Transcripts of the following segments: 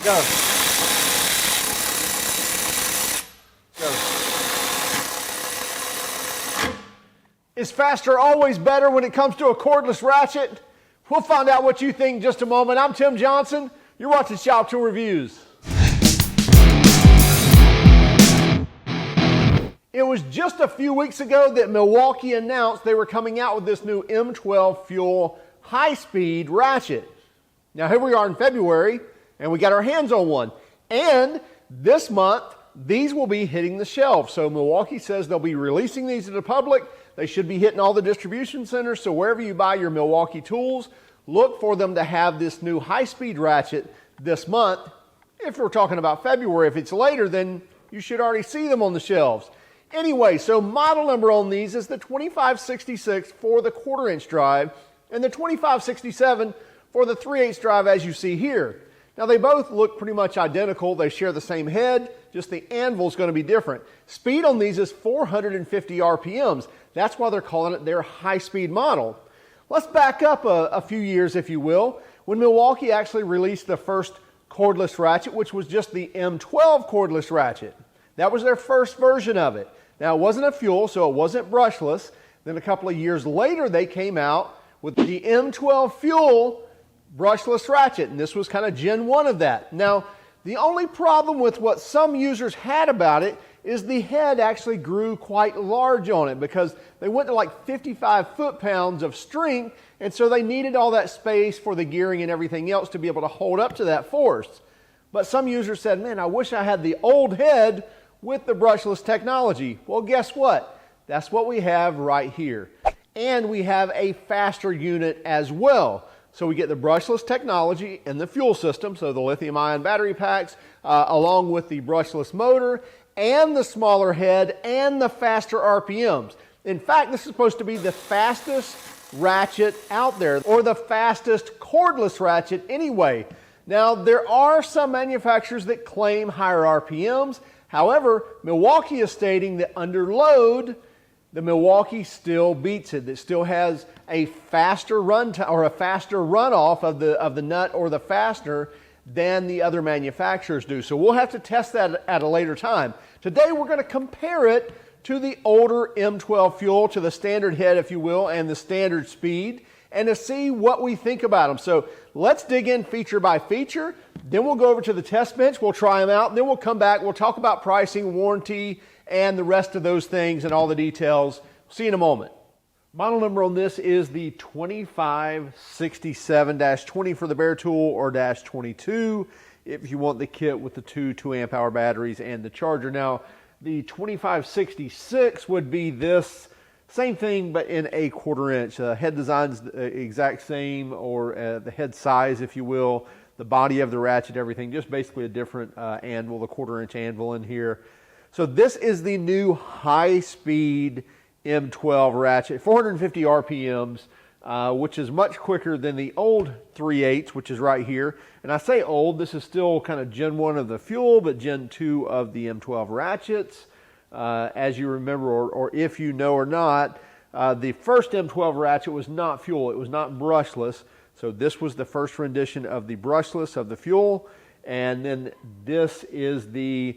Go. Go. Is faster always better when it comes to a cordless ratchet? We'll find out what you think in just a moment. I'm Tim Johnson. You're watching Shop Tool Reviews. It was just a few weeks ago that Milwaukee announced they were coming out with this new M12 fuel high-speed ratchet. Now here we are in February, and we got our hands on one. And this month, these will be hitting the shelf. So Milwaukee says they'll be releasing these to the public. They should be hitting all the distribution centers. So wherever you buy your Milwaukee tools, look for them to have this new high-speed ratchet this month. If we're talking about February, if it's later, then you should already see them on the shelves. Anyway, so model number on these is the 2566 for the 1/4 inch drive and the 2567 for the 3/8 drive, as you see here. Now they both look pretty much identical. They share the same head, just the anvil is going to be different. Speed on these is 450 RPMs. That's why they're calling it their high-speed model. Let's back up a few years, if you will, when Milwaukee actually released the first cordless ratchet, which was just the M12 cordless ratchet. That was their first version of it. Now it wasn't a fuel, so it wasn't brushless. Then a couple of years later, they came out with the M12 fuel brushless ratchet, and this was kind of Gen 1 of that. Now, the only problem with what some users had about it is the head actually grew quite large on it because they went to like 55 foot-pounds of strength, and so they needed all that space for the gearing and everything else to be able to hold up to that force. But some users said, man, I wish I had the old head with the brushless technology. Well, guess what? That's what we have right here. And we have a faster unit as well. So we get the brushless technology in the fuel system, so the lithium-ion battery packs, along with the brushless motor, and the smaller head, and the faster RPMs. In fact, this is supposed to be the fastest ratchet out there, or the fastest cordless ratchet anyway. Now, there are some manufacturers that claim higher RPMs. However, Milwaukee is stating that under load, the Milwaukee still beats it. It still has a faster run or a faster runoff of the nut or the fastener than the other manufacturers do. So we'll have to test that at a later time. Today we're going to compare it to the older M12 fuel, to the standard head, if you will, and the standard speed, and to see what we think about them. So let's dig in feature by feature. Then we'll go over to the test bench. We'll try them out. Then we'll come back. We'll talk about pricing, warranty, and the rest of those things and all the details. See you in a moment. Model number on this is the 2567-20 for the bare tool, or -22 if you want the kit with the two 2-amp hour batteries and the charger. Now, the 2566 would be this same thing, but in a 1/4 inch. Head design's the exact same, or the head size, if you will. The body of the ratchet, everything, just basically a different anvil, the 1/4 inch anvil in here. So this is the new high-speed M12 ratchet, 450 RPMs, which is much quicker than the old 3/8, which is right here. And I say old, this is still kind of Gen 1 of the fuel, but Gen 2 of the M12 ratchets. As you remember, or if you know or not, the first M12 ratchet was not fuel. It was not brushless. So this was the first rendition of the brushless of the fuel. And then this is the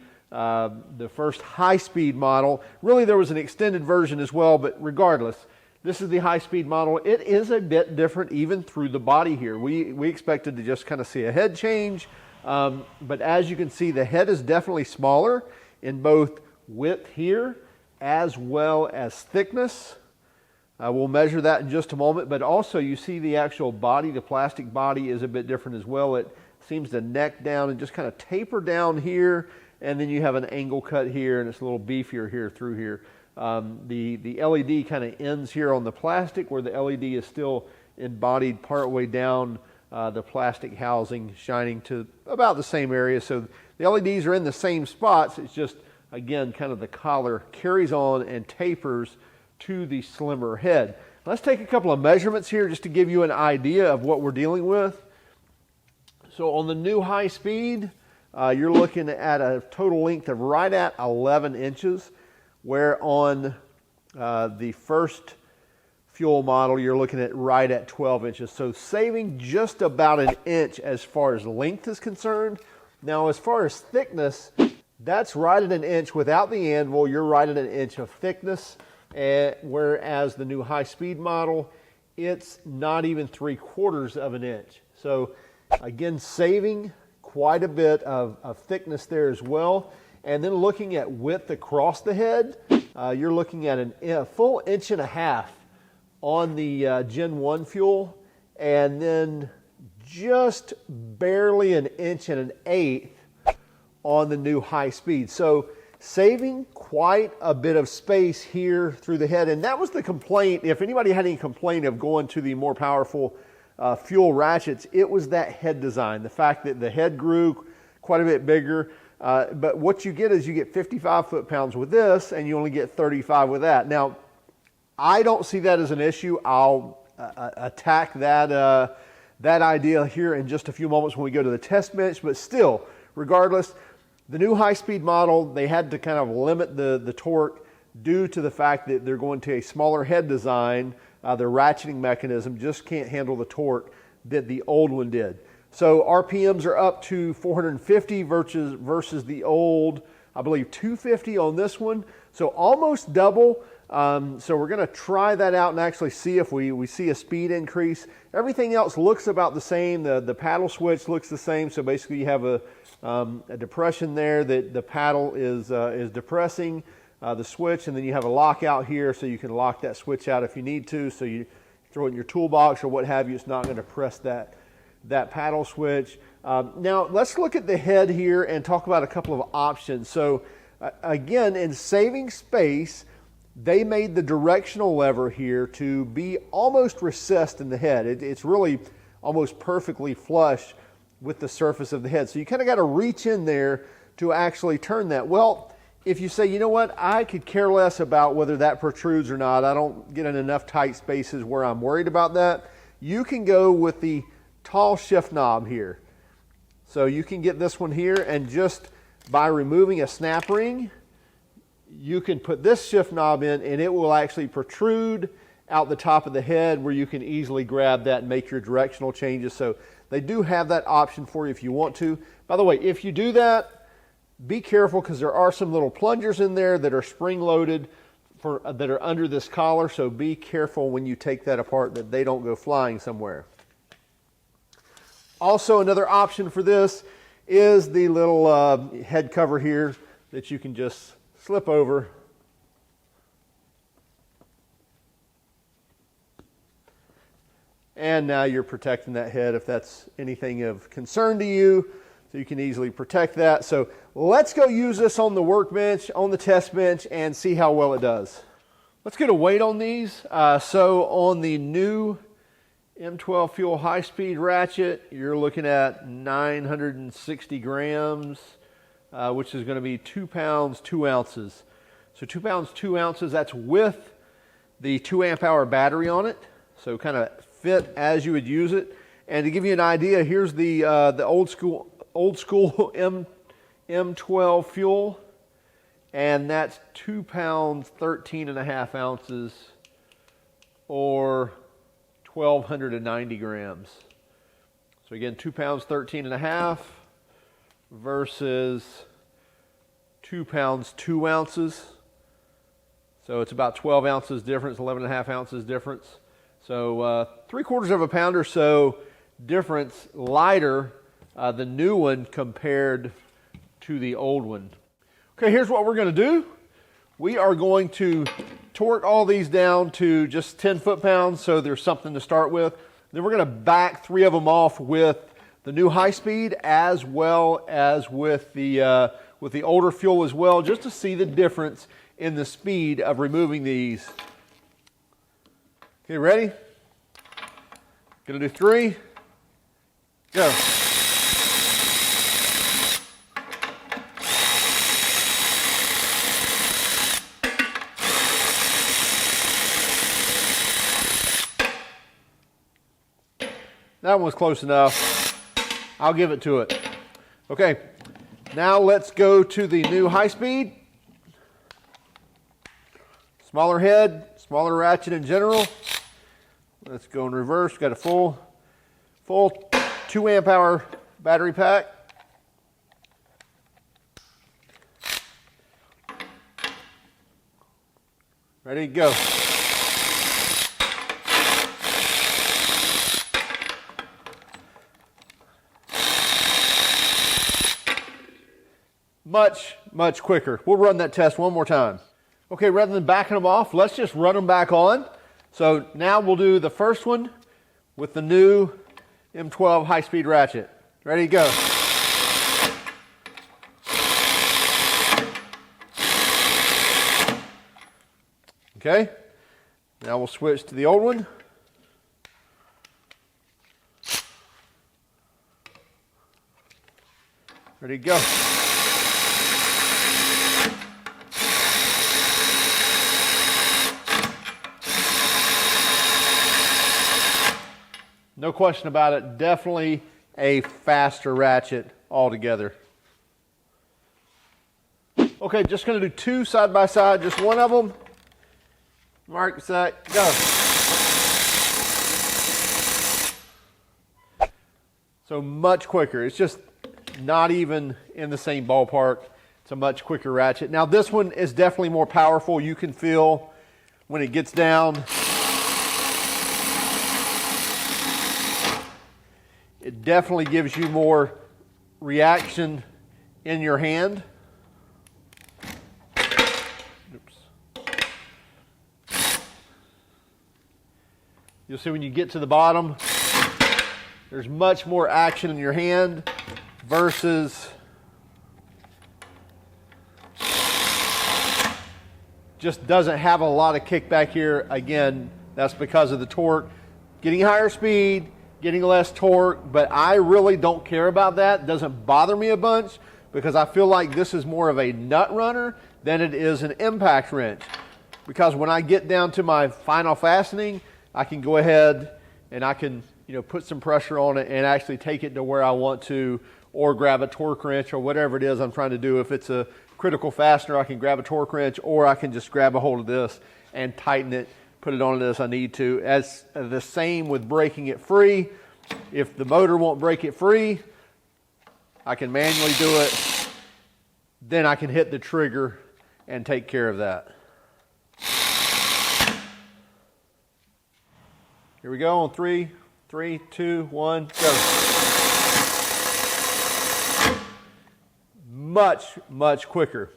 first high-speed model. Really, there was an extended version as well, but regardless, this is the high-speed model. It is a bit different even through the body here. We expected to just kind of see a head change, but as you can see, the head is definitely smaller in both width here as well as thickness. We'll measure that in just a moment, but also you see the actual body, the plastic body is a bit different as well. It seems to neck down and just kind of taper down here, and then you have an angle cut here, and it's a little beefier here through here. The LED kind of ends here on the plastic, where the LED is still embodied partway down the plastic housing, shining to about the same area. So the LEDs are in the same spots. It's just, again, kind of the collar carries on and tapers to the slimmer head. Let's take a couple of measurements here just to give you an idea of what we're dealing with. So on the new high speed, you're looking at a total length of right at 11 inches, where on the first fuel model, you're looking at right at 12 inches. So saving just about an inch as far as length is concerned. Now, as far as thickness, that's right at an inch. Without the anvil, you're right at an inch of thickness, whereas the new high-speed model, it's not even 3/4 of an inch. So again, saving quite a bit of thickness there as well. And then looking at width across the head, you're looking at a full 1.5 inches on the Gen 1 fuel, and then just barely 1.125 inches on the new high speed. So saving quite a bit of space here through the head. And that was the complaint. If anybody had any complaint of going to the more powerful fuel ratchets, it was that head design. The fact that the head grew quite a bit bigger. But what you get is you get 55 foot-pounds with this, and you only get 35 with that. Now, I don't see that as an issue. I'll attack that idea here in just a few moments when we go to the test bench. But still, regardless, the new high-speed model, they had to kind of limit the torque due to the fact that they're going to a smaller head design. Their ratcheting mechanism just can't handle the torque that the old one did. So RPMs are up to 450 versus the old, I believe, 250 on this one. So almost double. So we're going to try that out and actually see if we see a speed increase. Everything else looks about the same. The paddle switch looks the same. So basically you have a depression there that the paddle is depressing the switch, and then you have a lockout here so you can lock that switch out if you need to. So you throw it in your toolbox or what have you. It's not going to press that paddle switch. Now let's look at the head here and talk about a couple of options. So again, in saving space, they made the directional lever here to be almost recessed in the head. It's really almost perfectly flush with the surface of the head. So you kind of got to reach in there to actually turn that. Well, if you say, you know what, I could care less about whether that protrudes or not, I don't get in enough tight spaces where I'm worried about that, you can go with the tall shift knob here. So you can get this one here, and just by removing a snap ring, you can put this shift knob in and it will actually protrude out the top of the head where you can easily grab that and make your directional changes. So they do have that option for you if you want to. By the way, if you do that, be careful because there are some little plungers in there that are spring loaded that are under this collar. So be careful when you take that apart that they don't go flying somewhere. Also, another option for this is the little head cover here that you can just slip over. And now you're protecting that head if that's anything of concern to you. So you can easily protect that. So let's go use this on the workbench, on the test bench, and see how well it does. Let's get a weight on these. So on the new M12 fuel high-speed ratchet, you're looking at 960 grams, which is going to be 2 pounds, 2 ounces. So 2 pounds, 2 ounces, that's with the 2 amp hour battery on it. So kind of fit as you would use it. And to give you an idea, here's the old school M12 fuel, and that's 2 pounds, 13.5 ounces, or 1,290 grams. So again, 2 pounds, 13.5 versus 2 pounds, 2 ounces. So it's about 12 ounces difference, 11.5 ounces difference. So 3/4 of a pound or so difference lighter, the new one compared to the old one. Okay, here's what we're going to do. We are going to torque all these down to just 10 foot-pounds so there's something to start with. Then we're going to back 3 of them off with the new high speed as well as with the older fuel as well, just to see the difference in the speed of removing these. Okay, ready? Gonna do 3. Go. That one was close enough. I'll give it to it. Okay, now let's go to the new high speed. Smaller head, smaller ratchet in general. Let's go in reverse. Got a full 2 amp hour battery pack. Ready, go. Much quicker. We'll run that test one more time. Okay, rather than backing them off, let's just run them back on. So now we'll do the first one with the new M12 high-speed ratchet. Ready, go. Okay, now we'll switch to the old one. Ready, go. No question about it, definitely a faster ratchet altogether. Okay, just going to do two side by side, just one of them. Mark, set, go. So much quicker. It's just not even in the same ballpark. It's a much quicker ratchet. Now this one is definitely more powerful. You can feel when it gets down. It definitely gives you more reaction in your hand. Oops. You'll see when you get to the bottom, there's much more action in your hand versus just doesn't have a lot of kickback here. Again, that's because of the torque. Getting higher speed, getting less torque, but I really don't care about that. It doesn't bother me a bunch because I feel like this is more of a nut runner than it is an impact wrench. Because when I get down to my final fastening, I can go ahead and I can, put some pressure on it and actually take it to where I want to, or grab a torque wrench or whatever it is I'm trying to do. If it's a critical fastener, I can grab a torque wrench, or I can just grab a hold of this and tighten it, put it on it as I need to. As the same with breaking it free. If the motor won't break it free, I can manually do it. Then I can hit the trigger and take care of that. Here we go on 3, 2, 1, go. Much quicker.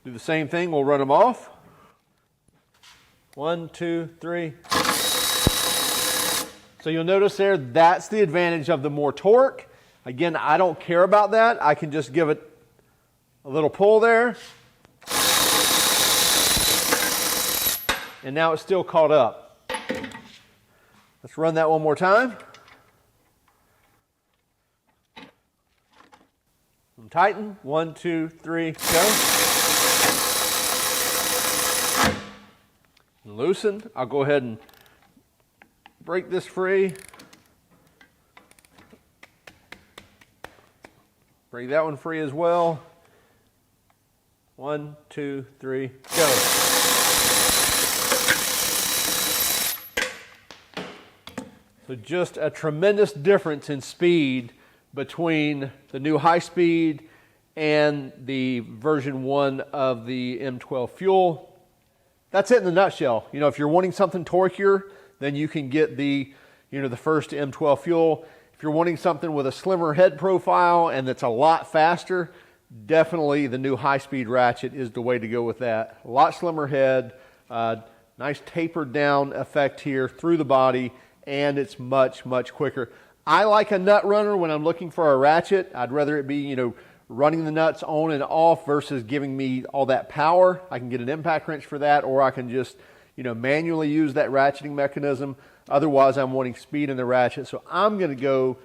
Do the same thing, we'll run them off. 1, 2, 3. So you'll notice there, that's the advantage of the more torque. Again, I don't care about that. I can just give it a little pull there. And now it's still caught up. Let's run that one more time. And tighten. 1, 2, 3, go. And loosen. I'll go ahead and break this free. Break that one free as well. 1, 2, 3, go. So just a tremendous difference in speed between the new high speed and the version 1 of the M12 fuel. That's it in a nutshell. If you're wanting something torquier, then you can get the first M12 fuel. If you're wanting something with a slimmer head profile and that's a lot faster, definitely the new high-speed ratchet is the way to go with that. A lot slimmer head, nice tapered down effect here through the body, and it's much quicker. I like a nut runner when I'm looking for a ratchet. I'd rather it be, running the nuts on and off versus giving me all that power. I can get an impact wrench for that, or I can just manually use that ratcheting mechanism. Otherwise, I'm wanting speed in the ratchet. So I'm going to go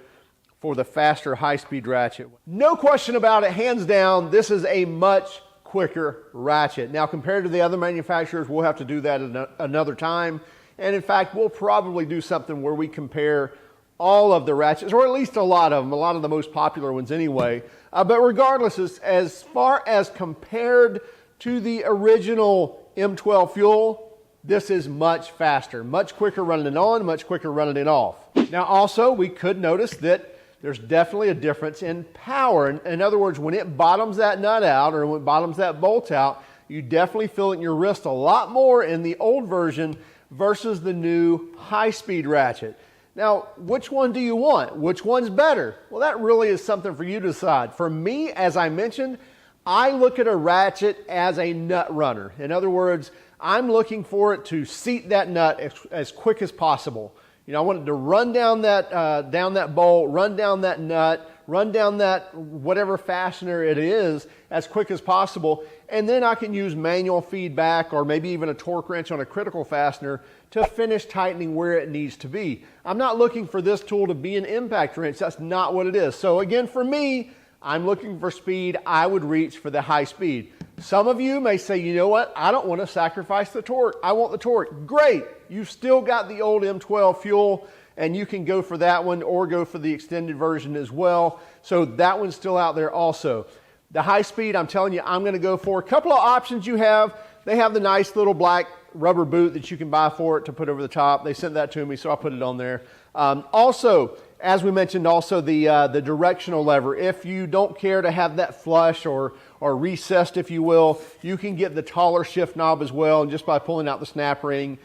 for the faster high-speed ratchet. No question about it, hands down, this is a much quicker ratchet. Now, compared to the other manufacturers, we'll have to do that another time. And in fact, we'll probably do something where we compare all of the ratchets, or at least a lot of them, a lot of the most popular ones anyway. But regardless, as far as compared to the original M12 fuel, this is much faster, much quicker running it on, much quicker running it off. Now also, we could notice that there's definitely a difference in power. In other words, when it bottoms that nut out or when it bottoms that bolt out, You definitely feel it in your wrist a lot more in the old version versus the new high-speed ratchet. Now, which one do you want? Which one's better? Well, that really is something for you to decide. For me, as I mentioned, I look at a ratchet as a nut runner. In other words, I'm looking for it to seat that nut as quick as possible. You know, I want it to run down that bolt, run down that nut, run down that whatever fastener it is as quick as possible. And then I can use manual feedback or maybe even a torque wrench on a critical fastener to finish tightening where it needs to be. I'm not looking for this tool to be an impact wrench. That's not what it is. So again, for me, I'm looking for speed. I would reach for the high speed. Some of you may say, you know what? I don't want to sacrifice the torque. I want the torque. Great. You've still got the old M12 fuel and you can go for that one or go for the extended version as well. So that one's still out there also. The high speed, I'm telling you, I'm going to go for a couple of options you have. They have the nice little black rubber boot that you can buy for it to put over the top. They sent that to me, so I put it on there. Also, as we mentioned, also the directional lever. If you don't care to have that flush or recessed, if you will, you can get the taller shift knob as well. And just by pulling out the snap ring,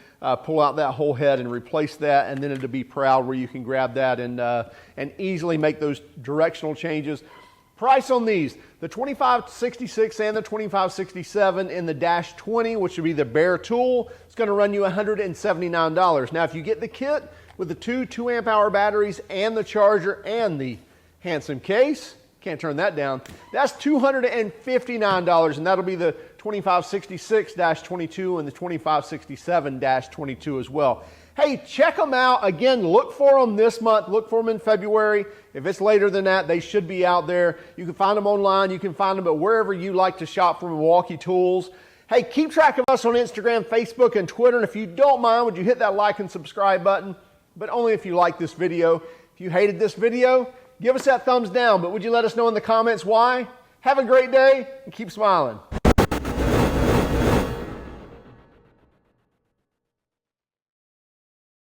pull out that whole head and replace that, and then it'll be proud where you can grab that and easily make those directional changes. Price on these, the 2566 and the 2567 in the Dash 20, which would be the bare tool, it's going to run you $179. Now, if you get the kit with the two 2-amp-hour batteries and the charger and the handsome case, can't turn that down, that's $259, and that'll be the 2566-22 and the 2567-22 as well. Hey, check them out. Again, look for them this month. Look for them in February. If it's later than that, they should be out there. You can find them online. You can find them at wherever you like to shop for Milwaukee tools. Hey, keep track of us on Instagram, Facebook, and Twitter. And if you don't mind, would you hit that like and subscribe button? But only if you like this video. If you hated this video, give us that thumbs down. But would you let us know in the comments why? Have a great day and keep smiling.